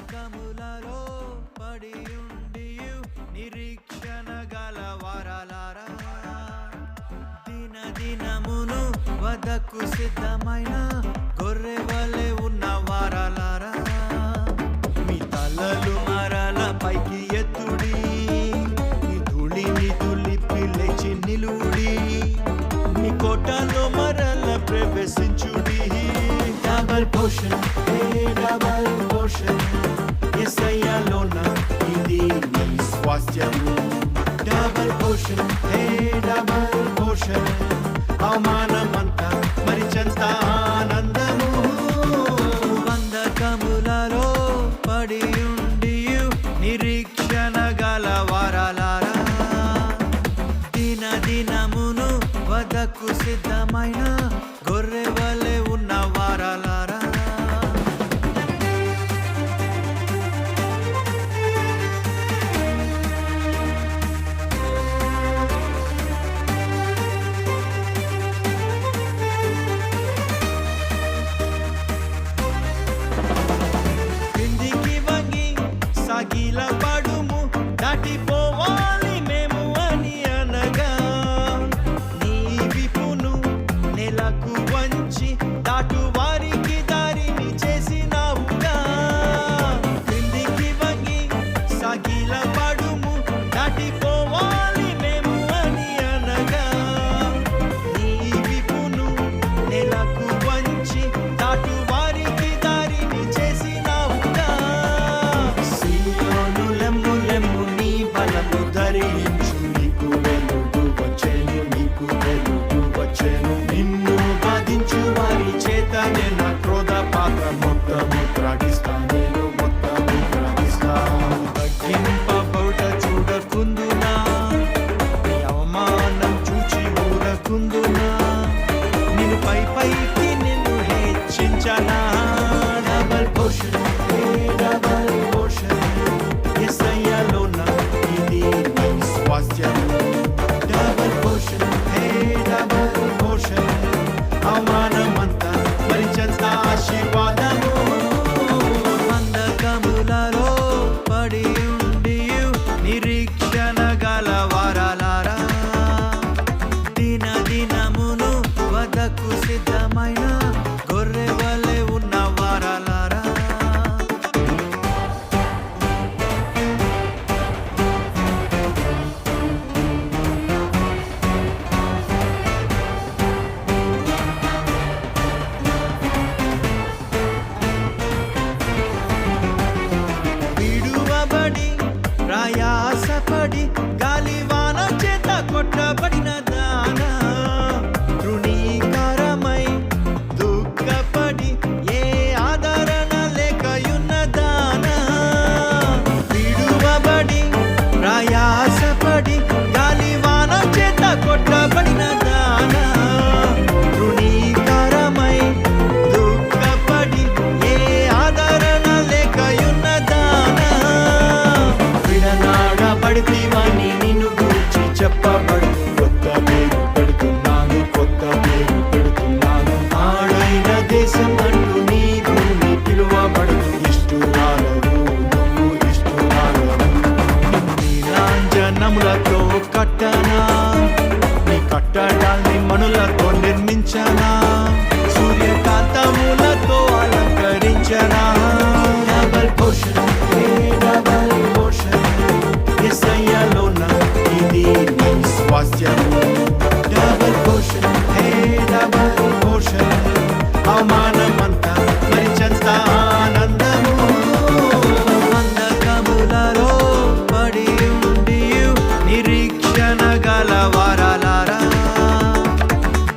బంధకములలో పడియుండియు నిరీక్షణ గల వారలారా దినమును వదకు సిద్ధమైన గొర్రె వలె ఉన్న వారలారా మీ తలలు మరల పైకి ఎత్తుడి మీ ధూళిని దులిపి లేచి నిలుడి మీ కోటలో మరల ప్రవేశించుడి డబల్ పోర్షన్ డబల్ పోర్షన్ యేసయ్యలోన ఇది నీ స్వాస్థ్యము డబల్ పోర్షన్ డబల్ పోర్షన్ అవమానమంతా మరిచంత ఆనందము బంధకములలో పడియుండియు నిరీక్షణ గల వారలారా దినమును వదకు సిద్ధమైన గొర్రె వలె ఉన్న వారలారా సాగిల పడుము దాటిపోవాలి మేము అని అనగా నీ విపును నెలకు వంచి దాటు వారికి దారిని చేసినావుగా క్రిందికి వంగి సాగిల పడుము దాటిపోవాలి మేము అని అనగా నీ విపును నెలకు వంచి దాటు వారికి దారిని చేసినావుగా ధరించు నీకు వెలుగు వచ్చెను నిన్ను బాధించు వారి చేత నేను క్రోధ పాత్ర మొత్తము త్రాగిస్తాను తగ్గింపబడుట చూడకుందునా నీ అవమానం చూచి ఊరకుందునా నిన్ను పైకి నిన్ను హెచ్చించనా డబల్ పోర్షన్ యేసయ్యలోన ఇది నీ స్వాస్థ్యము డబల్ పోర్షన్ డబల్ పోర్షన్ అవమానమంతా మరిచంత ఆశీర్వాదము బంధకములలో పడియుండియు నిరీక్షణ గల వారలారా దినమును వదకు సిద్ధమైన గొర్రె వలె ఉన్న వారలారా ప్రయాసపడి గాలివాన చేత కొట్టబడిన దానా తృణీకరమై దుఃఖపడి ఏ ఆదరణ లేకయున్న దానా విడువబడి ప్రయాసపడి గాలివాన చేత కొట్టబడిన దానా తృణీకరమై దుఃఖపడి ఏ ఆదరణ లేకయున్న దానా విడనాడబడితివని నిన్ను గూర్చి చెప్పబడు కొత్త పేరు పెడుతున్నాను ఆడైన దేశం అంటూ నీ భూమి పిలువబడు నువ్వు ఇష్టురాలవు నీలాంజనములతో కట్టనా నీ కట్టడాల్ని మణులతో నిర్మించనా సూర్యకాంతములతో అలంకరించనా డబల్ పోర్షన్ యేసయ్యలోన ఇది నీ స్వాస్థ్యము డబల్ పోర్షన్ అవమానమంతా మరిచంత ఆనందము బంధకములలో పడియుండియు నిరీక్షణ గల వారలారా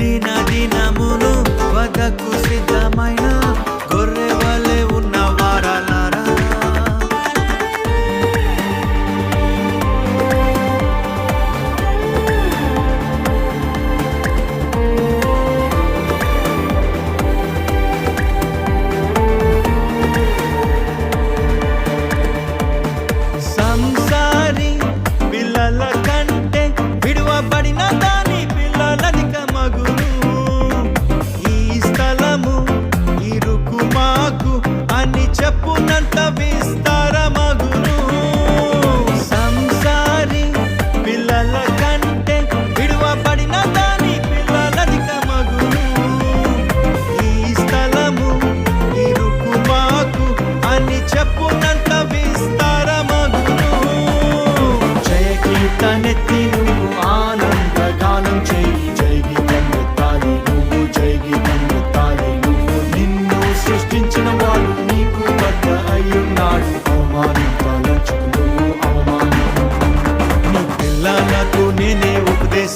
దినమును వదకు సిద్ధమైన గొర్రె వలె ఉన్న వారలారా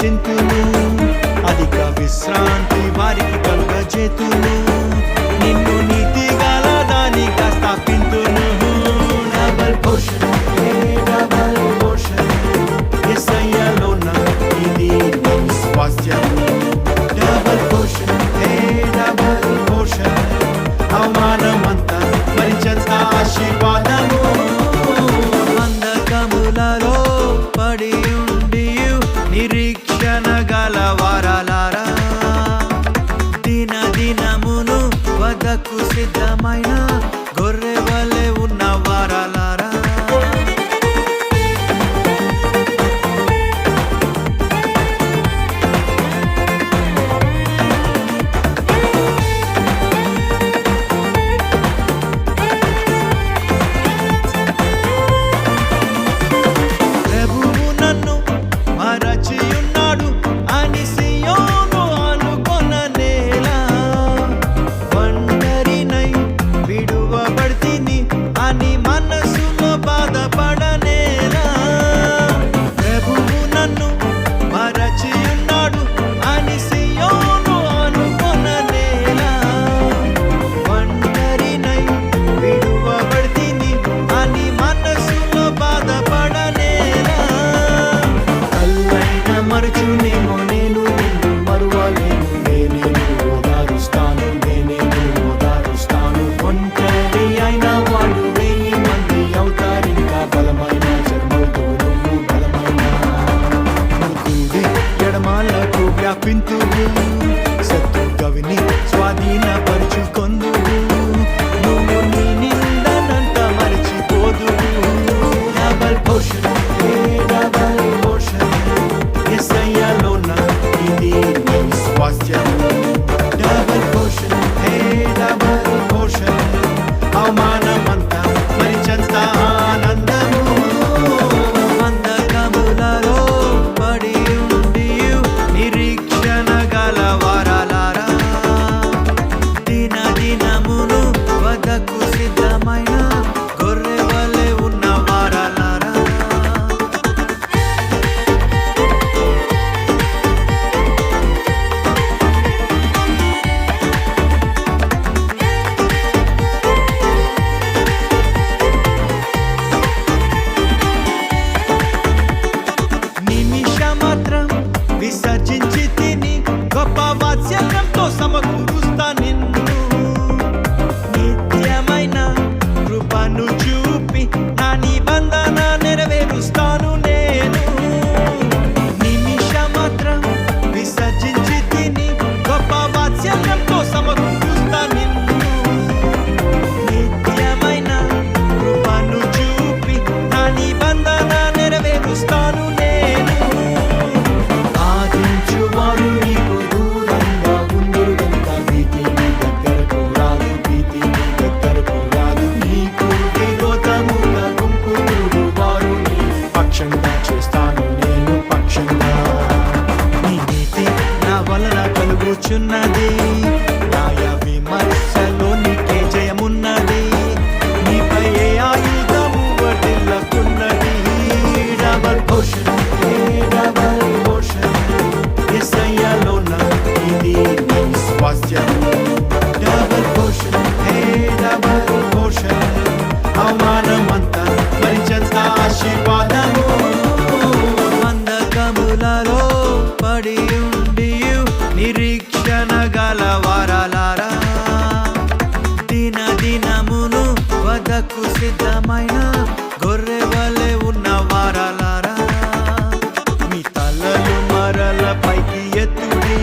వెలిసింతును, అధిక విశ్రాంతి వారికి కలుగజేతును, నిన్ను నీతి గల దానిగా స్థాపింతును. డబల్ పోర్షన్, డబల్ పోర్షన్, యేసయ్యలోన ఇది నీ స్వాస్థ్యము. డబల్ పోర్షన్, డబల్ పోర్షన్, అవమానమంతా మరించంత ఆశీర్వాదము. అంధకములలో పడి ఉండి నిరీక్షణ గల వారలారా, దిన దినమును వదకు సిద్ధమైన గొర్రె వలె ఉన్న వారలారా, ప్రభువు నన్ను మరచియున్నాడు అని సియోను అనుకొన నేల, ఒంటరినై విడువబడితిని అని మనసులో బాధపడనేలా. ప్రభువు నన్ను మరచియున్నాడు అని సియోను అనుకొన నేల, ఒంటరినై విడువబడితిని అని మనసులో బాధపడనేలా. కల్లైన మరచునేమో నేను నిన్ను మరువలేను, నేనే ఓదారుస్తాను, నేనే ఓదారుస్తాను. ఒంటరి అయిన వాడు 1000 మంది అవుతారింకా, బలమైన చర్మవుతూ నువ్వు బలమైన కూడి ఎడమాలకు వ్యాపింతువు, శత్రు గవిని స్వాధీనపరుచుకొందువు, నువ్వు నీ నిందనంతా మరచిపోదువు. డబల్ పోర్షన్, డబల్ పోర్షన్, యేసయ్యలోన ఇది నీ స్వాస్థ్యము. డబల్ పోర్షన్, డబల్ పోర్షన్, అవమానమంతా మరించంత ఆనందము. అంధకములలో పడి ఉండి నిరీక్షణ గల వారలారా, దిన దినమును వదకు సిద్ధమైన గొర్రె వలె ఉన్న వారలారా, నిమిషమాత్రం విసర్జించి తిని గొప్ప వాత్సల్యంతో సమకూరుస్తా నిన్ను, నిత్యమైన కృపను చూపి నా నిబంధన నెరవేరుస్తాను నేను. నిమిషమాత్రం విసర్జించి తిని గొప్ప వాత్సల్యంతో సమకూరుస్తా నిన్ను, నిత్యమైన కృపను చూపి నా నిబంధన నెరవేరుస్తాను నేను. ఆదించువారు నీకు దూరంగా ఉందురు గనుక భీతి నీ దగ్గరకు రాదు, భీతి నీ దగ్గరకు రాదు. నీకు విరోధముగా గుంపులు వారు నీ పక్షంగా చేస్తాను నేను పక్షంగా. నీ నీతి నా వలన కలుగుచున్నది, న్యాయ విమర్శలో నీకే జయమున్నది, నీపై ఏ ఆయుధము వర్ధిల్లకున్నది. డబల్ పోర్షన్, డబల్ పోర్షన్, యేసయ్యలోన ఇది నీ స్వాస్థ్యము. డబల్ పోర్షన్, డబల్ పోర్షన్, అవమానమంతా మరించంత ఆశీర్వాదము. అంధకములలో పడి ఉండి నిరీక్షణ గల వారలారా, దిన దినమును వదకు సిద్ధమైన గొర్రె వలె ఉన్న వారలారా, మీ తలలు మరల పైకి ఎత్తుడి,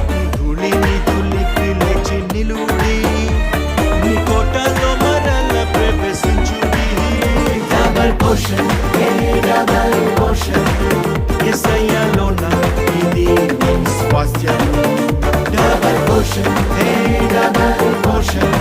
మీ ధూళిని ధూళికి లేచి నిలుడి, మీ కోటలో మరల ప్రవేశించుడి. డబల్ పోర్షన్, డబల్ పోర్షన్, యేసయ్యలోన ఇది నీ స్వాస్థ్యము. Double portion, double portion,